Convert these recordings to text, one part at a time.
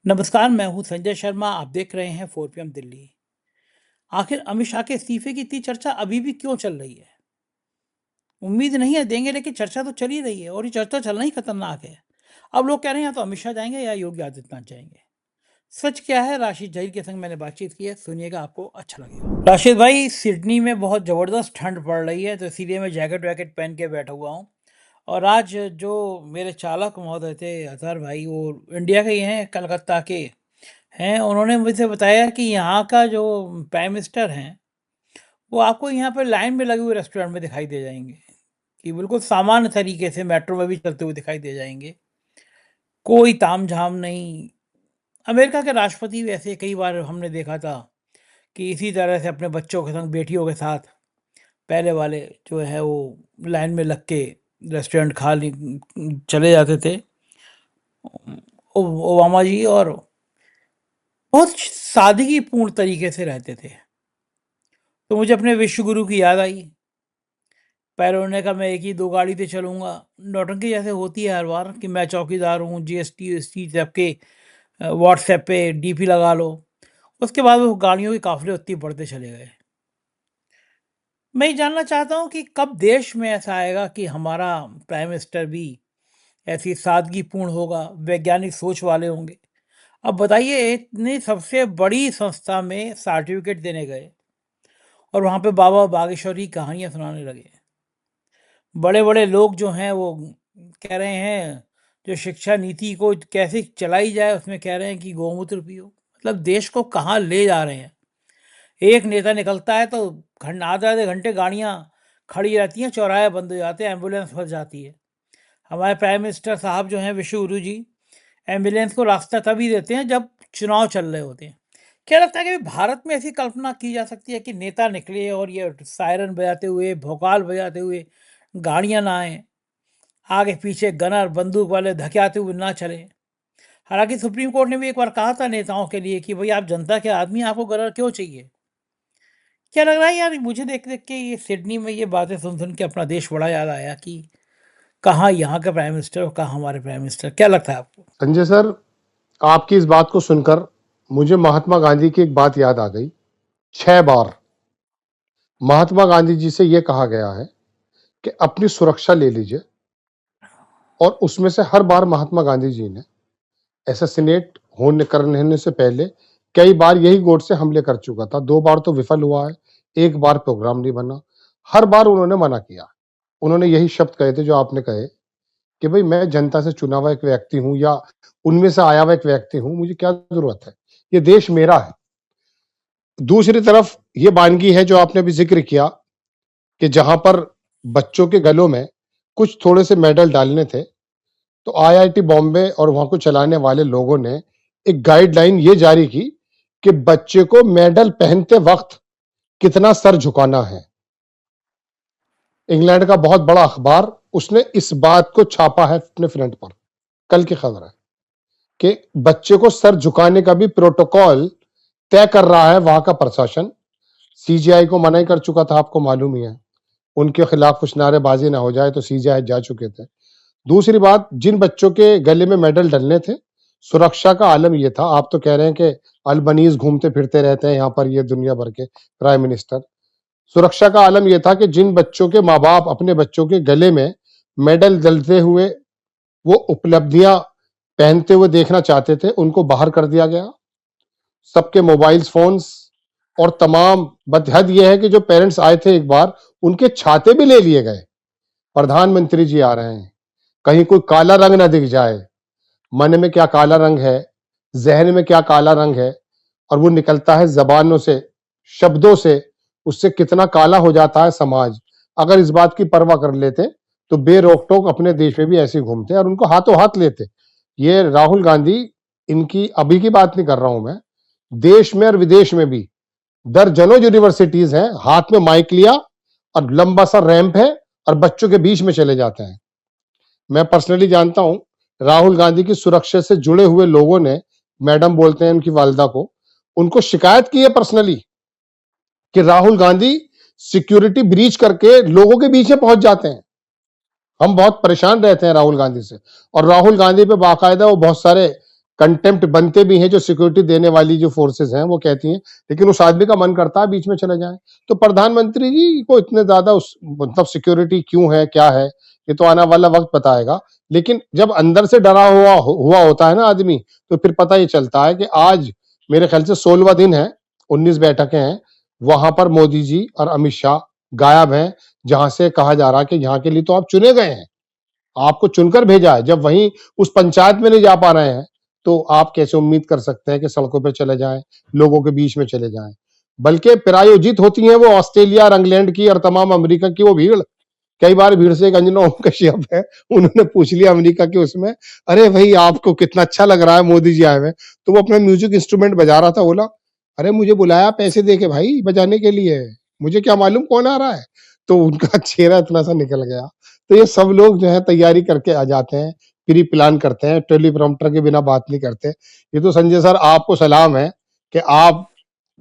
नमस्कार, मैं हूँ संजय शर्मा। आप देख रहे हैं 4 पीएम दिल्ली। आखिर अमित शाह के इस्तीफे की इतनी चर्चा अभी भी क्यों चल रही है? उम्मीद नहीं है देंगे, लेकिन चर्चा तो चल ही रही है और ये चर्चा चलना ही खतरनाक है। अब लोग कह रहे हैं या तो अमित शाह जाएंगे या योगी आदित्यनाथ जाएंगे। सच क्या है? राशिद जहीर के संग मैंने बातचीत की है, सुनिएगा, आपको अच्छा लगेगा। राशिद भाई, सिडनी में बहुत ज़बरदस्त ठंड पड़ रही है, तो इसीलिए मैं जैकेट वैकेट पहन के बैठा हुआ हूँ। और आज जो मेरे चालक महोदय थे अजहर भाई, वो इंडिया के ही हैं, कलकत्ता के हैं। उन्होंने मुझे बताया कि यहाँ का जो प्राइम मिनिस्टर हैं, वो आपको यहाँ पे लाइन में लगे हुए रेस्टोरेंट में दिखाई दे जाएँगे, कि बिल्कुल सामान्य तरीके से मेट्रो में भी चलते हुए दिखाई दे जाएँगे। कोई तामझाम नहीं। अमेरिका के राष्ट्रपति भी ऐसे कई बार हमने देखा था कि इसी तरह से अपने बच्चों के संग, बेटियों के साथ, पहले वाले जो है वो लाइन में लग के रेस्टोरेंट खा ली चले जाते थे। ओबामा जी और बहुत सादगीपूर्ण तरीके से रहते थे। तो मुझे अपने विश्व गुरु की याद आई। पहले उन्होंने कहा मैं एक ही दो गाड़ी से चलूँगा। नौटंकी जैसे होती है हर बार कि मैं चौकीदार हूँ, जीएसटी वीएसटी सबके व्हाट्सएप पे डीपी लगा लो। उसके बाद वो गाड़ियों के काफ़िले उतनी बढ़ते चले गए। मैं ये जानना चाहता हूँ कि कब देश में ऐसा आएगा कि हमारा प्राइम मिनिस्टर भी ऐसी सादगीपूर्ण होगा, वैज्ञानिक सोच वाले होंगे। अब बताइए, इतनी सबसे बड़ी संस्था में सर्टिफिकेट देने गए और वहाँ पे बाबा बागेश्वर की कहानियाँ सुनाने लगे। बड़े-बड़े लोग जो हैं वो कह रहे हैं, जो शिक्षा नीति को कैसे चलाई जाए उसमें कह रहे हैं कि गोमूत्र पियो। मतलब देश को कहाँ ले जा रहे हैं। एक नेता निकलता है तो आधे-आधे घंटे गाड़ियाँ खड़ी रहती हैं, चौराहे बंद हो जाते हैं, एम्बुलेंस फँस जाती है। हमारे प्राइम मिनिस्टर साहब जो हैं विश्व गुरु जी, एम्बुलेंस को रास्ता तभी देते हैं जब चुनाव चल रहे होते हैं। क्या लगता है कि भारत में ऐसी कल्पना की जा सकती है कि नेता निकले और ये सायरन बजाते हुए, भोकाल बजाते हुए गाड़ियाँ ना आएँ, आगे-पीछे गनर, बंदूक वाले धकेआते हुए ना चलें? हालाँकि सुप्रीम कोर्ट ने भी एक बार कहा था नेताओं के लिए कि भई आप जनता के आदमी हैं, आपको गनर क्यों चाहिए? क्या लग रहा है यार, मुझे देख-देख के ये सिडनी में ये बातें सुन-सुन के अपना देश बड़ा याद आया कि कहाँ यहाँ का प्राइम मिनिस्टर और कहाँ हमारे प्राइम मिनिस्टर। क्या लगता है आपको? संजय सर, आपकी इस बात को सुनकर मुझे महात्मा गांधी की एक बात याद आ गई। 6 बार महात्मा गांधी जी से यह कहा गया है कि अपनी सुरक्षा ले लीजिए, और उसमें से हर बार महात्मा गांधी जी ने असैसिनेट करने से पहले कई बार यही गोड से हमले कर चुका था। 2 बार तो विफल हुआ है, 1 बार प्रोग्राम नहीं बना। हर बार उन्होंने मना किया। उन्होंने यही शब्द कहे थे जो आपने कहे कि भाई मैं जनता से चुना हुआ एक व्यक्ति हूं, या उनमें से आया हुआ एक व्यक्ति हूं, मुझे क्या जरूरत है, ये देश मेरा है। दूसरी तरफ ये वानगी है जो आपने अभी जिक्र किया कि जहां पर बच्चों के गलों में कुछ थोड़े से मेडल डालने थे, तो आईआईटी बॉम्बे और वहां को चलाने वाले लोगों ने एक गाइडलाइन ये जारी की कि बच्चे को मेडल पहनते वक्त कितना सर झुकाना है। इंग्लैंड का बहुत बड़ा अखबार, उसने इस बात को छापा है अपने फ्रंट पर। कल की खबर है कि बच्चे को सर झुकाने का भी प्रोटोकॉल तय कर रहा है वहां का प्रशासन। सीजीआई को मना ही कर चुका था, आपको मालूम ही है। उनके खिलाफ कुछ नारेबाजी ना हो जाए तो सीजीआई जा चुके थे। दूसरी बात, जिन बच्चों के गले में मेडल डलने थे, सुरक्षा का आलम यह था। आप तो कह रहे हैं कि अल्बनीज घूमते फिरते रहते हैं यहाँ पर, ये दुनिया भर के प्राइम मिनिस्टर। सुरक्षा का आलम यह था कि जिन बच्चों के माँ बाप अपने बच्चों के गले में मेडल डलते हुए वो उपलब्धियां पहनते हुए देखना चाहते थे, उनको बाहर कर दिया गया। सबके मोबाइल फोन्स, और तमाम बदहद यह है कि जो पेरेंट्स आए थे एक बार, उनके छाते भी ले लिए गए। प्रधानमंत्री जी आ रहे हैं, कहीं कोई काला रंग ना दिख जाए। मन में क्या काला रंग है, जहन में क्या काला रंग है, और वो निकलता है जबानों से, शब्दों से, उससे कितना काला हो जाता है समाज। अगर इस बात की परवाह कर लेते तो बेरोक टोक अपने देश में भी ऐसे घूमते और उनको हाथों हाथ लेते। ये राहुल गांधी, इनकी अभी की बात नहीं कर रहा हूं मैं, देश में और विदेश में भी दर्जनों यूनिवर्सिटीज हैं, हाथ में माइक लिया और लंबा सा रैंप है और बच्चों के बीच में चले जाते हैं। मैं पर्सनली जानता हूं, राहुल गांधी की सुरक्षा से जुड़े हुए लोगों ने, मैडम बोलते हैं उनकी वालिदा को, उनको शिकायत की है पर्सनली कि राहुल गांधी सिक्योरिटी ब्रीच करके लोगों के बीच में पहुंच जाते हैं। हम बहुत परेशान रहते हैं राहुल गांधी से, और राहुल गांधी पे बाकायदा वो बहुत सारे कंटेम्प्ट बनते भी हैं, जो सिक्योरिटी देने वाली जो फोर्सेस हैं वो कहती हैं, लेकिन उस आदमी का मन करता है बीच में चले जाए। तो प्रधानमंत्री जी को इतने ज्यादा उस मतलब सिक्योरिटी क्यों है, क्या है, ये तो आने वाला वक्त बताएगा। लेकिन जब अंदर से डरा हुआ होता है ना आदमी, तो फिर पता ही चलता है कि आज मेरे ख्याल से 16वां दिन है, 19 बैठकें हैं, वहां पर मोदी जी और अमित शाह गायब हैं, जहां से कहा जा रहा है कि यहाँ के लिए तो आप चुने गए हैं, आपको चुनकर भेजा है। जब वहीं उस पंचायत में नहीं जा पा रहे हैं, तो आप कैसे उम्मीद कर सकते हैं कि सड़कों पे चले जाएं, लोगों के बीच में चले जाएं। बल्कि प्रायोजित होती हैं वो ऑस्ट्रेलिया और इंग्लैंड की और तमाम अमेरिका की वो भीड़। कई बार भीड़ से एक अंजना ओम कश्यप है, उन्होंने पूछ लिया अमेरिका के उसमें, अरे भाई आपको कितना अच्छा लग रहा है मोदी जी आए हुए, तो वो अपना म्यूजिक इंस्ट्रूमेंट बजा रहा था, बोला अरे मुझे बुलाया पैसे दे के भाई बजाने के लिए, मुझे क्या मालूम कौन आ रहा है। तो उनका चेहरा इतना सा निकल गया। तो ये सब लोग जो है तैयारी करके आ जाते हैं, प्री प्लान करते हैं, टेलीप्रॉम्प्टर के बिना बात नहीं करते। ये तो संजय सर आपको सलाम है कि आप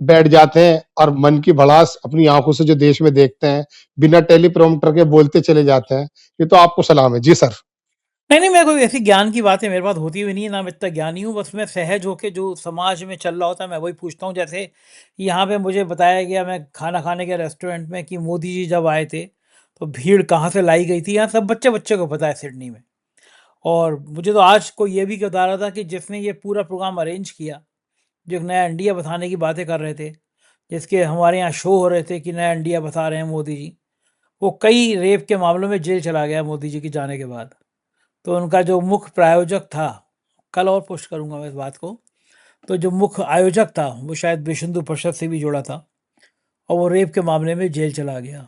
बैठ जाते हैं और मन की भड़ास अपनी आंखों से जो देश में देखते हैं, बिना टेलीप्रॉम्प्टर के बोलते चले जाते हैं। ये तो आपको सलाम है। जी सर। नहीं, नहीं, मैं कोई ऐसी ज्ञान की बातें मेरे पास होती भी नहीं है, ना मैं इतना ज्ञानी हूँ, बस मैं सहज होके जो समाज में चल रहा होता है, मैं वही पूछता हूँ। जैसे यहाँ पे मुझे बताया गया, मैं खाना खाने गया रेस्टोरेंट में, कि मोदी जी जब आए थे, तो भीड़ कहाँ से लाई गई थी। यहाँ सब बच्चे-बच्चे को पता है सिडनी में। और मुझे तो आज कोई ये भी बता रहा था कि जिसने ये पूरा प्रोग्राम अरेंज किया, जो एक नया इंडिया बसाने की बातें कर रहे थे, जिसके हमारे यहाँ शो हो रहे थे कि नया इंडिया बसा रहे हैं मोदी जी, वो कई रेप के मामलों में जेल चला गया मोदी जी के जाने के बाद। तो उनका जो मुख्य प्रायोजक था, कल और पोस्ट करूँगा मैं इस बात को, तो जो मुख्य आयोजक था वो शायद विश्व हिंदू परिषद से भी जुड़ा था, और वो रेप के मामले में जेल चला गया।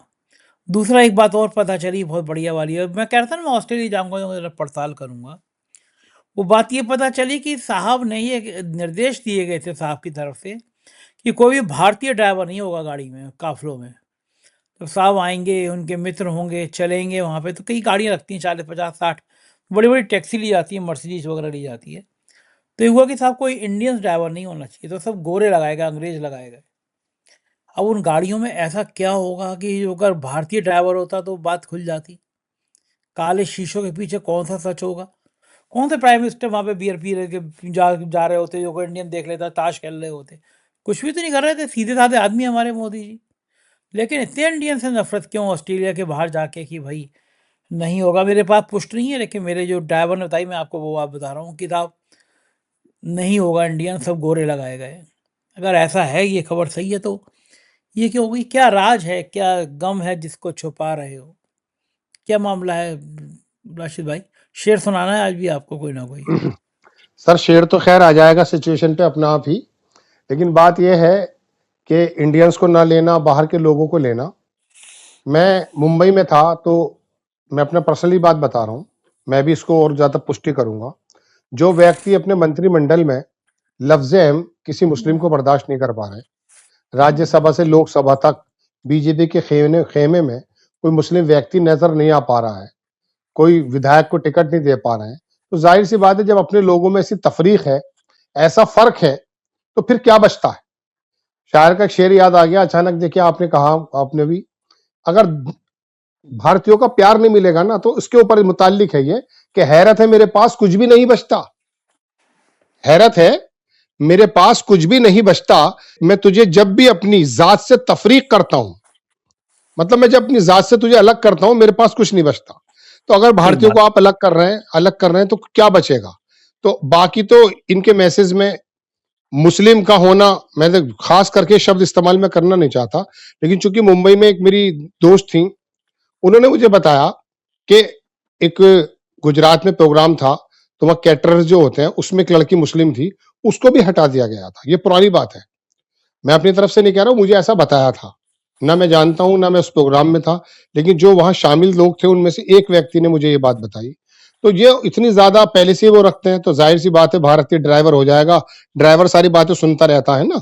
दूसरा एक बात और पता चली, बहुत बढ़िया वाली है, मैं कह रहा था ना मैं ऑस्ट्रेलिया जाऊँगा तो ज़रा पड़ताल करूँगा। वो बात ये पता चली कि साहब ने ये निर्देश दिए गए थे साहब की तरफ से कि कोई भी भारतीय ड्राइवर नहीं होगा गाड़ी में, काफ़िलों में। तो साहब आएँगे, उनके मित्र होंगे, चलेंगे वहाँ पे, तो कई गाड़ियाँ लगती हैं, 40, 50, 60 बड़ी-बड़ी टैक्सी ली जाती है, मर्सिडीज़ वगैरह ली जाती है। तो ये हुआ कि साहब कोई इंडियन ड्राइवर नहीं होना चाहिए, तो सब गोरे लगाए गए, अंग्रेज़ लगाए गए। अब उन गाड़ियों में ऐसा क्या होगा कि अगर भारतीय ड्राइवर होता तो बात खुल जाती। काले शीशों के पीछे कौन-सा सच होगा? कौन से प्राइम मिनिस्टर वहाँ पे बियर पी रहे के जा रहे होते, जो कोई इंडियन देख लेता, ताश खेल रहे होते। कुछ भी तो नहीं कर रहे थे, सीधे-साधे आदमी हमारे मोदी जी। लेकिन इतने इंडियन से नफ़रत क्यों ऑस्ट्रेलिया के बाहर जाके कि भई नहीं होगा। मेरे पास पुष्टि नहीं है, लेकिन मेरे जो ड्राइवर ने बताई, मैं आपको वो बात बता रहा हूँ कि साहब नहीं होगा इंडियन, सब गोरे लगाए गए। अगर ऐसा है, ये खबर सही है, तो ये क्यों हो गई? क्या राज है, क्या गम है जिसको छुपा रहे हो? क्या मामला है राशिद भाई? शेर सुनाना है आज भी आपको कोई ना कोई? सर शेर तो खैर आ जाएगा सिचुएशन पे अपना आप ही, लेकिन बात यह है कि इंडियंस को ना लेना, बाहर के लोगों को लेना। मैं मुंबई में था, तो मैं अपना पर्सनली बात बता रहा हूँ, मैं भी इसको और ज्यादा पुष्टि करूंगा। जो व्यक्ति अपने मंत्रिमंडल में लफ्ज़ अहम किसी मुस्लिम को बर्दाश्त नहीं कर पा रहे, राज्यसभा से लोकसभा तक बीजेपी के खेमे में कोई मुस्लिम व्यक्ति नजर नहीं आ पा रहा है, कोई विधायक को टिकट नहीं दे पा रहे हैं, तो जाहिर सी बात है जब अपने लोगों में ऐसी तफरीक है, ऐसा फर्क है, तो फिर क्या बचता है। शायर का एक शेर याद आ गया अचानक। देखिए आपने कहा, आपने भी, अगर भारतीयों का प्यार नहीं मिलेगा ना, तो इसके ऊपर मुताल्लिक है ये कि हैरत है मेरे पास कुछ भी नहीं बचता, हैरत है मेरे पास कुछ भी नहीं बचता, मैं तुझे जब भी अपनी जात से तफरीक करता हूं, मतलब मैं जब अपनी जात से तुझे अलग करता हूं, मेरे पास कुछ नहीं बचता। तो अगर ठीक भारतीयों बात। को आप अलग कर रहे हैं तो क्या बचेगा। तो बाकी तो इनके मैसेज में मुस्लिम का होना, मैं तो खास करके शब्द इस्तेमाल में करना नहीं चाहता, लेकिन चूंकि मुंबई में एक मेरी दोस्त थी, उन्होंने मुझे बताया कि एक गुजरात में प्रोग्राम था, तो वहां कैटरर्स जो होते हैं उसमें एक लड़की मुस्लिम थी, उसको भी हटा दिया गया था। ये पुरानी बात है, मैं अपनी तरफ से नहीं कह रहा हूं, मुझे ऐसा बताया था, ना मैं जानता हूं ना मैं उस प्रोग्राम में था, लेकिन जो वहां शामिल लोग थे उनमें से एक व्यक्ति ने मुझे ये बात बताई। तो ये इतनी ज्यादा पहले से वो रखते हैं, तो जाहिर सी बात है भारतीय ड्राइवर हो जाएगा, ड्राइवर सारी बातें सुनता रहता है ना,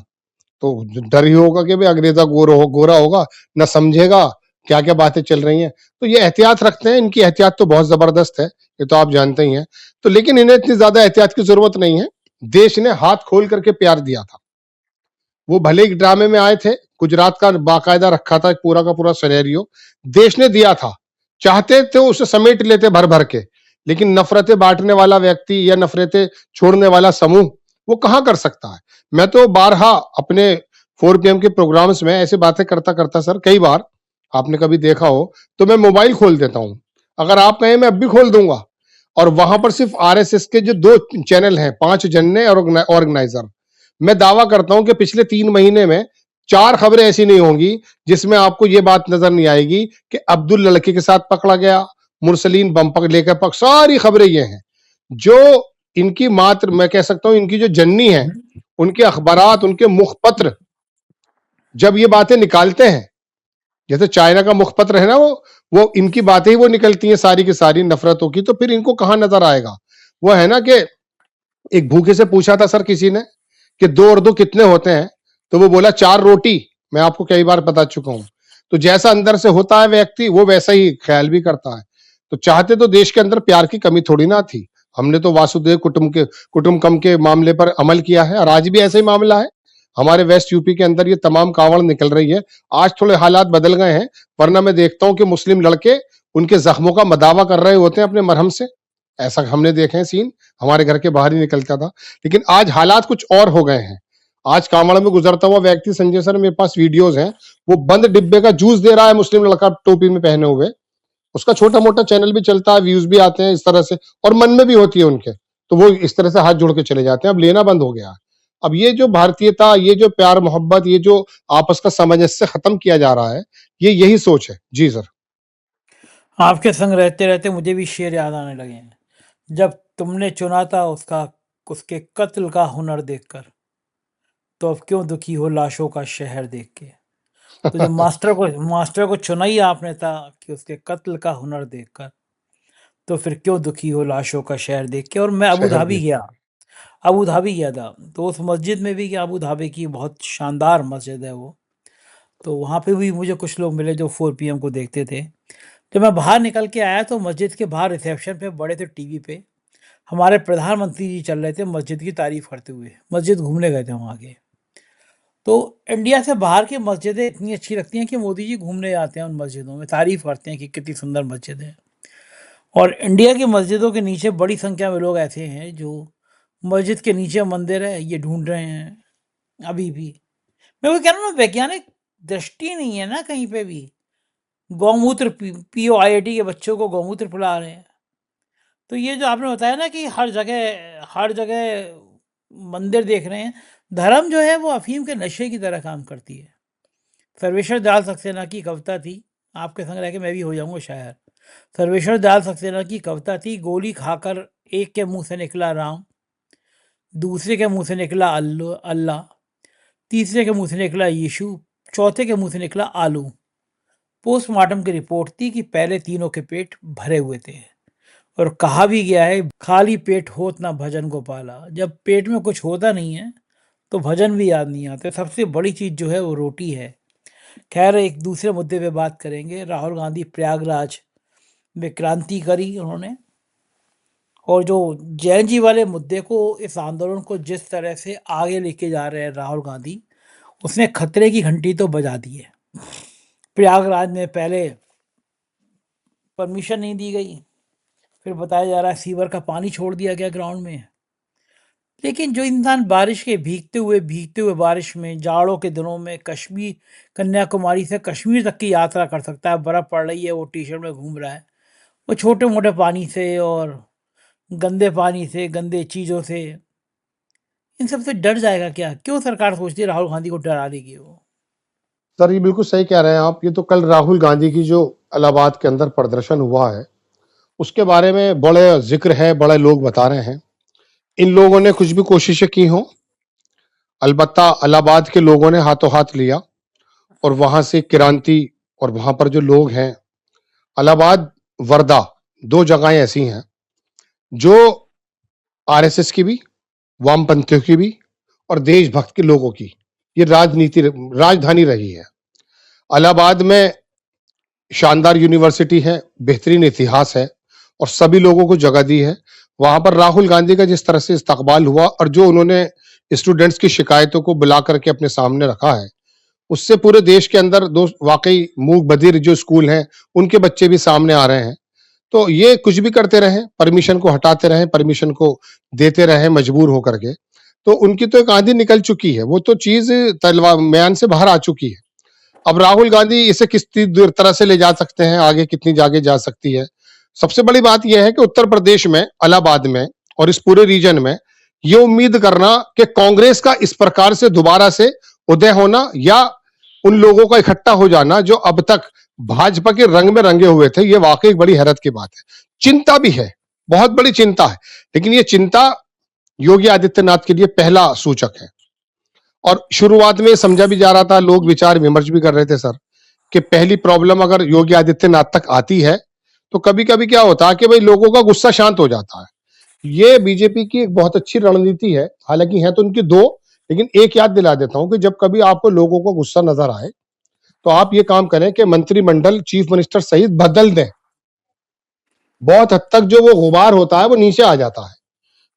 तो डर ही होगा कि भाई अंग्रेजा गोरा होगा, ना समझेगा क्या क्या बातें चल रही हैं। तो ये एहतियात रखते हैं, इनकी एहतियात तो बहुत जबरदस्त है, ये तो आप जानते ही हैं। तो लेकिन इन्हें इतनी ज्यादा एहतियात की जरूरत नहीं है, देश ने हाथ खोल करके प्यार दिया था। वो भले ही ड्रामे में आए थे, गुजरात का बाकायदा रखा था पूरा का पूरा सिनेरियो, देश ने दिया था, चाहते थे उसे समेट लेते भर भर के, लेकिन नफरतें बांटने वाला व्यक्ति या नफरतें छोड़ने वाला समूह वो कहां कर सकता है। मैं तो बारहा अपने 4 PM के प्रोग्राम्स में ऐसे बातें करता करता सर, कई बार आपने कभी देखा हो तो मैं मोबाइल खोल देता हूं, अगर आप कहें मैं अब भी खोल दूंगा, और वहां पर सिर्फ आरएसएस के जो 2 चैनल हैं, 5 जन्ने और ऑर्गेनाइजर, मैं दावा करता हूं कि पिछले 3 महीने में 4 खबरें ऐसी नहीं होंगी जिसमें आपको यह बात नजर नहीं आएगी कि अब्दुल लड़की के साथ पकड़ा गया, मुरसलीन बम पकड़ लेकर पक, सारी खबरें ये हैं। जो इनकी मात्र, मैं कह सकता हूं इनकी जो जननी है, उनके अखबारात, उनके मुखपत्र जब ये बातें निकालते हैं, जैसे चाइना का मुखपत्र है ना, वो इनकी बातें ही वो निकलती हैं सारी की सारी नफरतों की, तो फिर इनको कहां नजर आएगा। वो है ना कि एक भूखे से पूछा था सर किसी ने कि 2 और 2 कितने होते हैं, तो वो बोला 4 रोटी। मैं आपको कई बार बता चुका हूं। तो जैसा अंदर से होता है व्यक्ति, वो वैसा ही ख्याल भी करता है। तो चाहते तो देश के अंदर प्यार की कमी थोड़ी ना थी, हमने तो वासुदेव कुटुंबकम के मामले पर अमल किया है, और आज भी ऐसा ही मामला है। हमारे वेस्ट यूपी के अंदर ये तमाम कावड़ निकल रही है। आज थोड़े हालात बदल गए हैं, वरना मैं देखता हूं कि मुस्लिम लड़के उनके जख्मों का मदावा कर रहे होते हैं अपने मरहम से। ऐसा हमने देखे हैं सीन, हमारे घर के बाहर ही निकलता था। लेकिन आज हालात कुछ और हो गए हैं। आज कांवड़ में गुजरता हुआ व्यक्ति, संजय सर मेरे पास वीडियोस हैं, वो बंद डिब्बे का जूस दे रहा है मुस्लिम लड़का टोपी में पहने हुए। उसका छोटा मोटा चैनल भी चलता है, व्यूज भी आते हैं इस तरह से, और मन में भी होती है उनके, तो वो इस तरह से हाथ जोड़ के चले जाते हैं। अब लेना बंद हो गया है। अब ये जो भारतीयता, ये जो प्यार मोहब्बत, ये जो आपस का सामंजस्य खत्म किया जा रहा है, ये यही सोच है। जी सर। आपके संग रहते रहते मुझे भी शेर याद आने लगे हैं। जब तुमने चुना था उसके कत्ल का हुनर देखकर, तो अब क्यों दुखी हो लाशों का शहर देख के। तो जब मास्टर को चुना ही आपने था कि उसके कत्ल का हुनर देखकर, तो फिर क्यों दुखी हो लाशों का शहर देख के। और मैं शहर देख। अबू धाबी गया था, तो उस मस्जिद में भी, कि अबू धाबी की बहुत शानदार मस्जिद है वो, तो वहाँ पे भी मुझे कुछ लोग मिले जो 4 PM को देखते थे। जब मैं बाहर निकल के आया तो मस्जिद के बाहर रिसेप्शन पे बड़े थे टीवी पे हमारे प्रधानमंत्री जी चल रहे थे मस्जिद की तारीफ करते हुए, मस्जिद घूमने गए थे वहाँ के। तो इंडिया से बाहर की मस्जिदें इतनी अच्छी लगती हैं कि मोदी जी घूमने जाते हैं उन मस्जिदों में, तारीफ करते हैं कि कितनी सुंदर मस्जिद है। और इंडिया की मस्जिदों के नीचे बड़ी संख्या में लोग ऐसे हैं जो मस्जिद के नीचे मंदिर है ये ढूंढ रहे हैं अभी भी। मैं वो कह रहा हूँ ना, वैज्ञानिक दृष्टि नहीं है ना कहीं पे भी। गौमूत्र पीओ आईआईटी के बच्चों को गौमूत्र पिला रहे हैं। तो ये जो आपने बताया ना कि हर जगह मंदिर देख रहे हैं, धर्म जो है वो अफीम के नशे की तरह काम करती है। सर्वेश्वर दयाल सक्सेना की कविता थी, आपके संग रह के मैं भी हो जाऊंगा शायर। सर्वेश्वर दयाल सक्सेना की कविता थी, गोली खाकर एक के मुंह से निकला राम, दूसरे के मुंह से निकला अल्लाह, तीसरे के मुंह से निकला यीशु, चौथे के मुंह से निकला आलू। पोस्टमार्टम की रिपोर्ट थी कि पहले तीनों के पेट भरे हुए थे। और कहा भी गया है, खाली पेट होत ना भजन गोपाला। जब पेट में कुछ होता नहीं है तो भजन भी याद नहीं आते। सबसे बड़ी चीज़ जो है वो रोटी है। खैर, एक दूसरे मुद्दे पे बात करेंगे। राहुल गांधी प्रयागराज में क्रांति करी उन्होंने, और जो जैन जी वाले मुद्दे को, इस आंदोलन को जिस तरह से आगे लेके जा रहे हैं राहुल गांधी, उसने खतरे की घंटी तो बजा दी है। प्रयागराज में पहले परमिशन नहीं दी गई, फिर बताया जा रहा है सीवर का पानी छोड़ दिया गया ग्राउंड में। लेकिन जो इंसान बारिश के भीगते हुए बारिश में, जाड़ों के दिनों में कश्मीर, कन्याकुमारी से कश्मीर तक की यात्रा कर सकता है, बर्फ़ पड़ रही है, वो टी शर्ट में घूम रहा है, वो छोटे मोटे पानी से और गंदे पानी से, गंदे चीज़ों से, इन सब से डर जाएगा क्या? क्यों सरकार सोचती है राहुल गांधी को डरा देगी वो? सर ये बिल्कुल सही कह रहे हैं आप। ये तो कल राहुल गांधी की जो इलाहाबाद के अंदर प्रदर्शन हुआ है, उसके बारे में बड़े जिक्र है, बड़े लोग बता रहे हैं। इन लोगों ने कुछ भी कोशिशें की हों, अलबत्ता इलाहाबाद के लोगों ने हाथों हाथ लिया और वहां से क्रांति, और वहां पर जो लोग हैं, इलाहाबाद, वर्धा, 2 जगहें ऐसी हैं जो आरएसएस की भी, वामपंथियों की भी और देशभक्त के लोगों की ये राजधानी रही है। इलाहाबाद में शानदार यूनिवर्सिटी है, बेहतरीन इतिहास है और सभी लोगों को जगह दी है। वहां पर राहुल गांधी का जिस तरह से इस्तकबाल हुआ और जो उन्होंने स्टूडेंट्स की शिकायतों को बुला करके अपने सामने रखा है, उससे पूरे देश के अंदर दो वाकई मूक बधिर जो स्कूल हैं, उनके बच्चे भी सामने आ रहे हैं। तो ये कुछ भी करते रहे, परमिशन को हटाते रहे, परमिशन को देते रहे मजबूर होकर के, तो उनकी तो एक आंधी निकल चुकी है, वो तो चीज तलवार म्यान से बाहर आ चुकी है। अब राहुल गांधी इसे किस तरह से ले जा सकते हैं, आगे कितनी आगे जा सकती है। सबसे बड़ी बात यह है कि उत्तर प्रदेश में, इलाहाबाद में और इस पूरे रीजन में ये उम्मीद करना कि कांग्रेस का इस प्रकार से दोबारा से उदय होना या उन लोगों का इकट्ठा हो जाना जो अब तक भाजपा के रंग में रंगे हुए थे, ये वाकई बड़ी हैरत की बात है। चिंता भी है, बहुत बड़ी चिंता है, लेकिन ये चिंता योगी आदित्यनाथ के लिए पहला सूचक है। और शुरुआत में समझा भी जा रहा था, लोग विचार विमर्श भी कर रहे थे सर, कि पहली प्रॉब्लम अगर योगी आदित्यनाथ तक आती है तो कभी कभी क्या होता है कि भाई लोगों का गुस्सा शांत हो जाता है। ये बीजेपी की एक बहुत अच्छी रणनीति है, हालांकि है तो उनकी दो, लेकिन एक याद दिला देता हूं कि जब कभी आपको लोगों को गुस्सा नजर आए तो आप ये काम करें कि मंत्रिमंडल चीफ मिनिस्टर सहित बदल दें। बहुत हद तक जो वो गुबार होता है वो नीचे आ जाता है,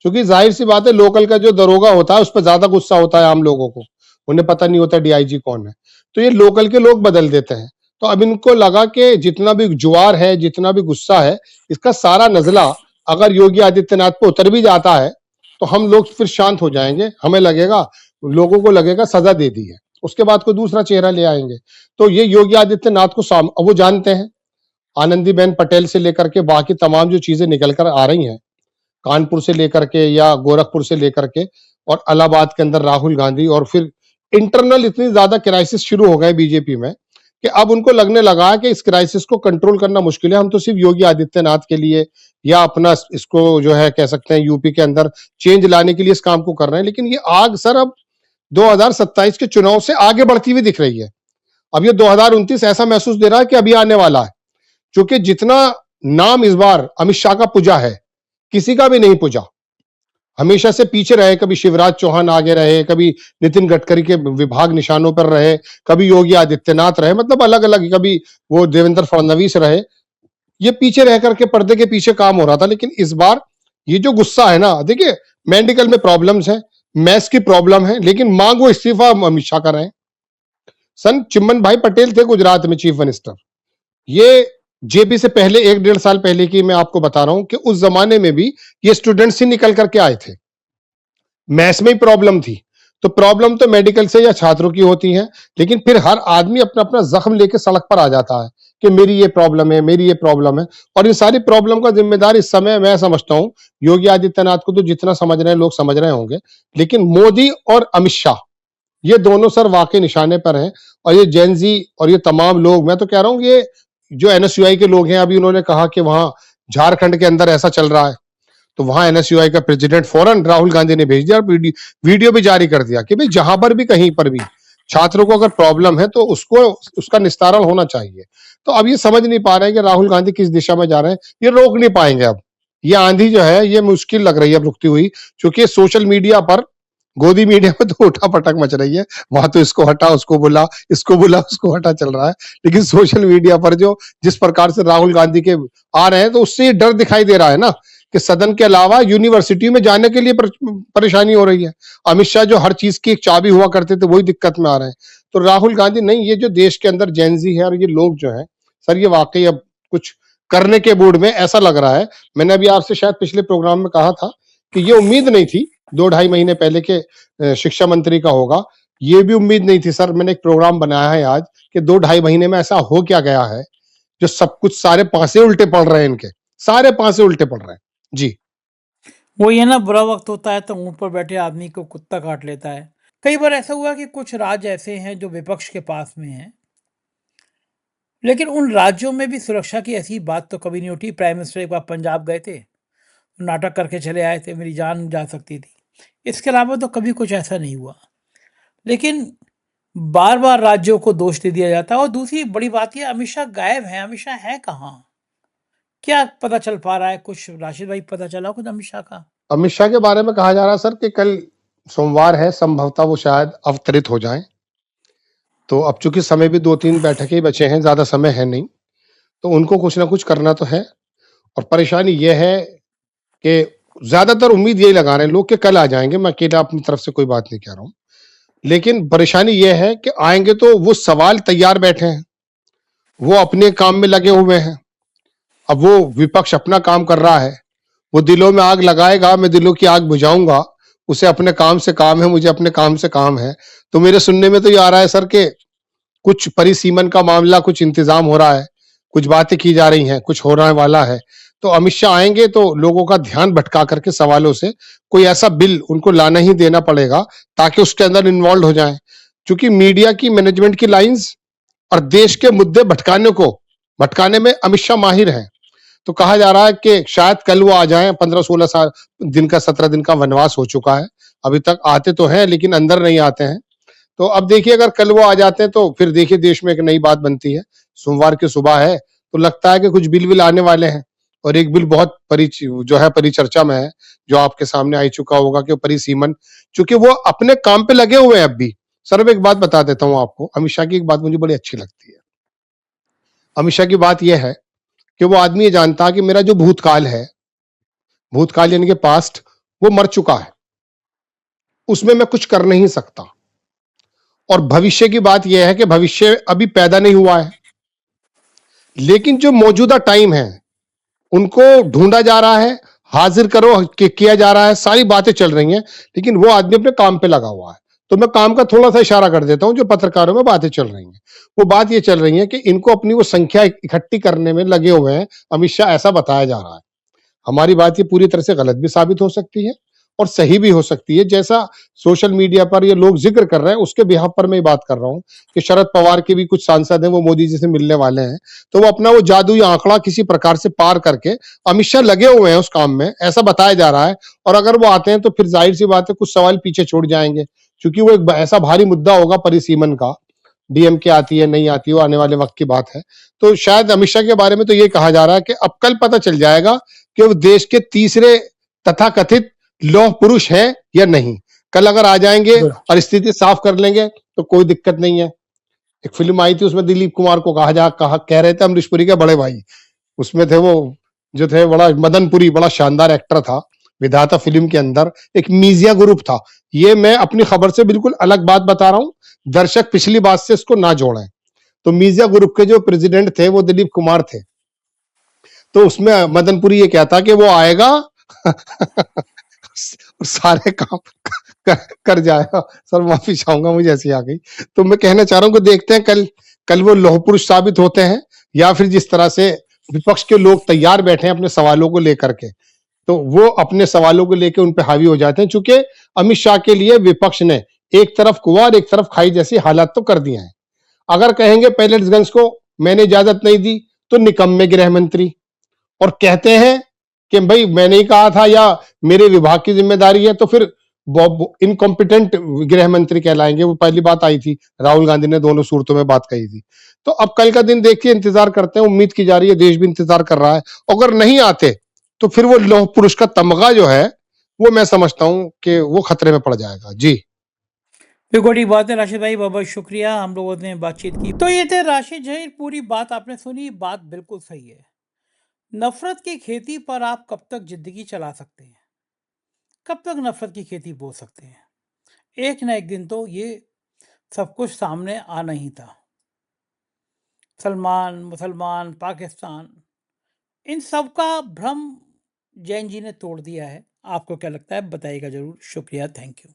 क्योंकि जाहिर सी बात है लोकल का जो दरोगा होता है उस पर ज्यादा गुस्सा होता है आम लोगों को, उन्हें पता नहीं होता डीआईजी कौन है, तो ये लोकल के लोग बदल देते हैं। तो अब इनको लगा कि जितना भी जुआर है, जितना भी गुस्सा है, इसका सारा नजला अगर योगी आदित्यनाथ पे उतर भी जाता है तो हम लोग फिर शांत हो जाएंगे, हमें लगेगा, लोगों को लगेगा सजा दे दी है, उसके बाद कोई दूसरा चेहरा ले आएंगे। तो ये योगी आदित्यनाथ को वो जानते हैं, आनंदीबेन पटेल से लेकर के बाकी तमाम जो चीजें निकल कर आ रही हैं, कानपुर से लेकर के या गोरखपुर से लेकर के, और इलाहाबाद के अंदर राहुल गांधी, और फिर इंटरनल इतनी ज्यादा क्राइसिस शुरू हो गए बीजेपी में कि अब उनको लगने लगा कि इस क्राइसिस को कंट्रोल करना मुश्किल है, हम तो सिर्फ योगी आदित्यनाथ के लिए या अपना इसको जो है कह सकते हैं यूपी के अंदर चेंज लाने के लिए इस काम को कर रहे हैं। लेकिन ये आग सर अब 2027 के चुनाव से आगे बढ़ती हुई दिख रही है। अब ये 2029 ऐसा महसूस दे रहा है कि अभी आने वाला है, क्योंकि जितना नाम इस बार अमित शाह का पूजा है, किसी का भी नहीं पूजा। हमेशा से पीछे रहे, कभी शिवराज चौहान आगे रहे, कभी नितिन गडकरी के विभाग निशानों पर रहे, कभी योगी आदित्यनाथ रहे, मतलब अलग अलग, कभी वो देवेंद्र फडणवीस रहे, ये पीछे रह करके पर्दे के पीछे काम हो रहा था। लेकिन इस बार ये जो गुस्सा है ना, देखिए मेडिकल में प्रॉब्लम्स है, मैथ्स की प्रॉब्लम है, लेकिन मांग वो इस्तीफा अमित शाह कर रहे हैं। सन चिमन भाई पटेल थे गुजरात में चीफ मिनिस्टर, ये जेपी से पहले 1-1.5 साल पहले की मैं आपको बता रहा हूं कि उस जमाने में भी ये स्टूडेंट्स ही निकल करके आए थे, मैथ्स में ही प्रॉब्लम थी। तो प्रॉब्लम तो मेडिकल से या छात्रों की होती है, लेकिन फिर हर आदमी अपना अपना जख्म लेके सड़क पर आ जाता है कि मेरी ये प्रॉब्लम है, मेरी ये प्रॉब्लम है। और इन सारी प्रॉब्लम का जिम्मेदार इस समय मैं समझता हूं योगी आदित्यनाथ को, तो जितना समझ रहे हैं लोग समझ रहे होंगे, लेकिन मोदी और अमित शाह ये दोनों सर वाकई निशाने पर हैं। और ये जेनजी और ये तमाम लोग, मैं तो कह रहा हूं ये जो एनएसयूआई के लोग हैं, अभी उन्होंने कहा कि वहां झारखंड के अंदर ऐसा चल रहा है, तो वहां एनएसयूआई का प्रेसिडेंट फौरन राहुल गांधी ने भेज दिया, वीडियो भी जारी कर दिया कि भाई जहां पर भी कहीं पर भी छात्रों को अगर प्रॉब्लम है तो उसको उसका निस्तारण होना चाहिए। तो अब ये समझ नहीं पा रहे हैं कि राहुल गांधी किस दिशा में जा रहे हैं, ये रोक नहीं पाएंगे। अब ये आंधी जो है ये मुश्किल लग रही है अब रुकती हुई, क्योंकि सोशल मीडिया पर, गोदी मीडिया में तो उठा पटक मच रही है, वहां तो इसको हटा उसको बुला, इसको बुला उसको हटा चल रहा है। लेकिन सोशल मीडिया पर जो जिस प्रकार से राहुल गांधी के आ रहे हैं, तो उससे ये डर दिखाई दे रहा है ना कि सदन के अलावा यूनिवर्सिटी में जाने के लिए परेशानी हो रही है। अमित शाह जो हर चीज की एक चाबी हुआ करते थे वही दिक्कत में आ रहे हैं। तो राहुल गांधी नहीं, ये जो देश के अंदर जेनजी है और ये लोग जो है सर, ये वाकई अब कुछ करने के मूड में ऐसा लग रहा है। मैंने अभी आपसे शायद पिछले प्रोग्राम में कहा था कि ये उम्मीद नहीं थी 2-2.5 महीने पहले के शिक्षा मंत्री का होगा, ये भी उम्मीद नहीं थी सर। मैंने एक प्रोग्राम बनाया है आज कि 2-2.5 महीने में ऐसा हो क्या गया है जो सब कुछ सारे पांसे उल्टे पड़ रहे हैं, इनके सारे पांसे उल्टे पड़ रहे हैं जी। वो ये ना, बुरा वक्त होता है तो ऊँट पर बैठे आदमी को कुत्ता काट लेता है। कई बार ऐसा हुआ कि कुछ राज्य ऐसे हैं जो विपक्ष के पास में हैं, लेकिन उन राज्यों में भी सुरक्षा की ऐसी बात तो कभी नहीं उठी। प्राइम मिनिस्टर एक बार पंजाब गए थे, नाटक करके चले आए थे, मेरी जान जा सकती थी। इसके अलावा तो कभी कुछ ऐसा नहीं हुआ। लेकिन बार-बार राज्यों को दोष दे दिया जाता है। और दूसरी बड़ी बात ये, अमित शाह गायब हैं। अमित शाह हैं कहाँ? क्या पता चल पा रहा है कुछ? राशिद भाई, पता चला कुछ अमित शाह का? अमित शाह के बारे में कहा जा रहा है सर कि कल सोमवार है, संभवतः वो शायद अवतरित हो जाएं। तो अब चूंकि समय भी 2-3 बैठकें ही बचे हैं, ज्यादा समय है नहीं, तो उनको कुछ ना कुछ करना तो है। और परेशानी ये है कि ज्यादातर उम्मीद यही लगा रहे हैं लोग कि कल आ जाएंगे। मैं अकेला अपनी तरफ से कोई बात नहीं कह रहा हूं, लेकिन परेशानी ये है कि आएंगे तो वो सवाल तैयार बैठे हैं, वो अपने काम में लगे हुए हैं। अब वो विपक्ष अपना काम कर रहा है, वो दिलों में आग लगाएगा, मैं दिलों की आग बुझाऊंगा, उसे अपने काम से काम है, मुझे अपने काम से काम है। तो मेरे सुनने में तो ये आ रहा है सर के कुछ परिसीमन का मामला, कुछ इंतजाम हो रहा है, कुछ बातें की जा रही हैं, कुछ होने वाला है। तो अमित शाह आएंगे तो लोगों का ध्यान भटका करके सवालों से कोई ऐसा बिल उनको लाना ही देना पड़ेगा ताकि उसके अंदर इन्वॉल्व हो जाए, क्योंकि मीडिया की मैनेजमेंट की लाइंस और देश के मुद्दे भटकाने में अमित शाह माहिर हैं। तो कहा जा रहा है कि शायद कल वो आ जाएं, 15-16 साल दिन का 17 दिन का वनवास हो चुका है, अभी तक आते तो हैं लेकिन अंदर नहीं आते हैं। तो अब देखिए अगर कल वो आ जाते हैं तो फिर देखिए देश में एक नई बात बनती है। सोमवार की सुबह है तो लगता है कि कुछ बिल विल आने वाले हैं, और एक बिल बहुत जो है परिचर्चा में है, जो आपके सामने आ चुका होगा कि परिसीमन, चूंकि वो अपने काम पे लगे हुए हैं अब भी। सर मैं एक बात बता देता हूं आपको, अमित शाह की एक बात मुझे बड़ी अच्छी लगती है। अमित शाह की बात यह है कि वो आदमी ये जानता है कि मेरा जो भूतकाल है, भूतकाल यानी कि पास्ट, वो मर चुका है, उसमें मैं कुछ कर नहीं सकता। और भविष्य की बात यह है कि भविष्य अभी पैदा नहीं हुआ है, लेकिन जो मौजूदा टाइम है उनको ढूंढा जा रहा है, हाजिर करो किया जा रहा है, सारी बातें चल रही हैं, लेकिन वो आदमी अपने काम पे लगा हुआ है। तो मैं काम का थोड़ा सा इशारा कर देता हूं, जो पत्रकारों में बातें चल रही हैं, वो बात ये चल रही है कि इनको अपनी वो संख्या इकट्ठी करने में लगे हुए हैं अमित शाह, ऐसा बताया जा रहा है। हमारी बात ये पूरी तरह से गलत भी साबित हो सकती है और सही भी हो सकती है, जैसा सोशल मीडिया पर ये लोग जिक्र कर रहे हैं उसके बिहाफ पर मैं बात कर रहा हूं कि शरद पवार के भी कुछ सांसद हैं, वो मोदी जी से मिलने वाले हैं, तो वो अपना वो जादुई आंकड़ा किसी प्रकार से पार करके अमित शाह लगे हुए हैं उस काम में, ऐसा बताया जा रहा है। और अगर वो आते हैं तो फिर जाहिर सी बात है कुछ सवाल पीछे छोड़ जाएंगे, क्योंकि वो एक ऐसा भारी मुद्दा होगा परिसीमन का, डीएमके आती है नहीं आती, वो आने वाले वक्त की बात है। तो शायद अमित शाह के बारे में तो ये कहा जा रहा है कि अब कल पता चल जाएगा कि वो देश के तीसरे तथाकथित लौह पुरुष हैं या नहीं। कल अगर आ जाएंगे और स्थिति साफ कर लेंगे तो कोई दिक्कत नहीं है। एक फिल्म आई थी उसमें दिलीप कुमार को कह रहे थे अमरीश पुरी के बड़े भाई, उसमें थे वो जो थे, बड़ा मदन पुरी बड़ा शानदार एक्टर था, विधाता फिल्म के अंदर एक मीजिया ग्रुप था। ये मैं अपनी खबर से बिल्कुल अलग बात बता रहा हूं, दर्शक पिछली बात से इसको ना जोड़ें। तो मीजिया ग्रुप के जो प्रेसिडेंट थे वो दिलीप कुमार थे, तो उसमें मदनपुरी ये कहता कि वो आएगा और सारे काम कर जाएगा। सर माफी चाहूंगा, मुझे ऐसी आ गई। तो मैं कहना चाह रहा हूं कि देखते हैं कल वो लौह पुरुष साबित होते हैं या फिर जिस तरह से विपक्ष के लोग तैयार बैठे हैं अपने सवालों को लेकर के, तो वो अपने सवालों को लेकर उन पे हावी हो जाते हैं। चूंकि अमित शाह के लिए विपक्ष ने एक तरफ कुआं और एक तरफ खाई जैसी हालात तो कर दिए हैं। अगर कहेंगे पैलेट्सगंज को मैंने इजाजत नहीं दी तो निकम्मे गृह मंत्री, और कहते हैं कि भाई मैंने ही कहा था या मेरे विभाग की जिम्मेदारी है, तो फिर इनकॉम्पिटेंट गृह मंत्री कहलाएंगे। वो पहली बात आई थी, राहुल गांधी ने दोनों सूरतों में बात कही थी। तो अब कल का दिन देखिए, इंतजार करते हैं, उम्मीद की जा रही है, देश भी इंतजार कर रहा है। अगर नहीं आते तो फिर वो लौह पुरुष का तमगा जो है वो मैं समझता हूं कि वो खतरे में पड़ जाएगा। जी बिल्कुल ठीक बात है राशिद भाई, बहुत बहुत शुक्रिया, हम लोगों ने बातचीत की। तो ये थे राशिद जी, पूरी बात आपने सुनी, बात बिल्कुल सही है। नफरत की खेती पर आप कब तक जिंदगी चला सकते हैं, कब तक नफरत की खेती बो सकते हैं? एक ना एक दिन तो ये सब कुछ सामने आना ही था। सलमान, मुसलमान, पाकिस्तान, इन सब का भ्रम जैन जी ने तोड़ दिया है। आपको क्या लगता है बताइएगा जरूर। शुक्रिया, थैंक यू।